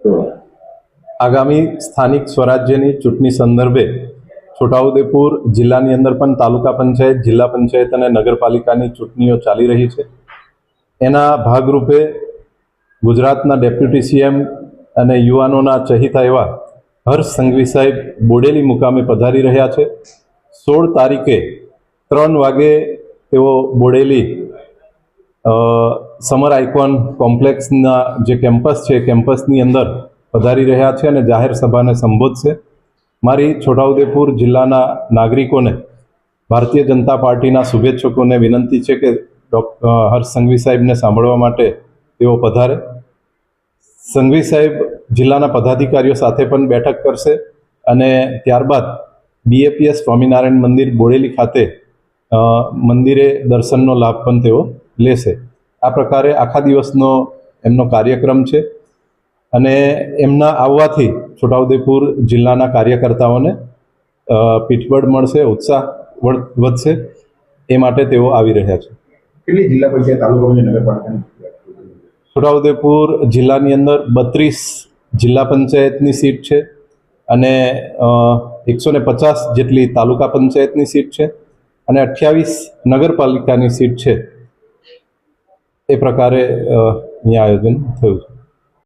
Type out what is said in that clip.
આગામી સ્થાનિક સ્વરાજ્યની ચૂંટણી સંદર્ભે છોટાઉદેપુર જિલ્લાની અંદર પણ તાલુકા પંચાયત, જિલ્લા પંચાયત અને નગરપાલિકાની ચૂંટણીઓ ચાલી રહી છે. એના ભાગરૂપે ગુજરાતના ડેપ્યુટી સીએમ અને યુવાનોના ચહિતા એવા હર્ષ સંઘવી સાહેબ બોડેલી મુકામે પધારી રહ્યા છે. 16 તારીખે 3 વાગે તેઓ બોડેલી સમર આઇકોન કોમ્પ્લેક્સના જે કેમ્પસ છે, કેમ્પસની અંદર પધારી રહ્યા છે અને જાહેર સભાને સંબોધશે. મારી છોટાઉદેપુર જિલ્લાના નાગરિકોને, ભારતીય જનતા પાર્ટીના શુભેચ્છકોને વિનંતી છે કે હર્ષ સંઘવી સાહેબને સાંભળવા માટે તેઓ પધારે. સંઘવી સાહેબ જિલ્લાના પદાધિકારીઓ સાથે પણ બેઠક કરશે અને ત્યારબાદ BAPS સ્વામિનારાયણ મંદિર બોડેલી ખાતે મંદિરે દર્શનનો લાભ પણ તેઓ લેશે. આ પ્રકારે આખા દિવસનો એમનો કાર્યક્રમ છે અને એમના આવવાથી છોટાઉદેપુર જિલ્લાના કાર્યકર્તાઓને પીઠબળ મળશે, ઉત્સાહ વધશે. એ માટે તેઓ આવી રહ્યા છે. કેટલી જિલ્લા પંચાયત, તાલુકા પંચાયત, નગરપાલિકાની છોટાઉદેપુર જિલ્લાની અંદર 32 જિલ્લા પંચાયતની સીટ છે અને 150 જેટલી તાલુકા પંચાયતની સીટ છે અને 28 નગરપાલિકાની સીટ છે. એ પ્રકારે અહીંયા આયોજન થયું છે.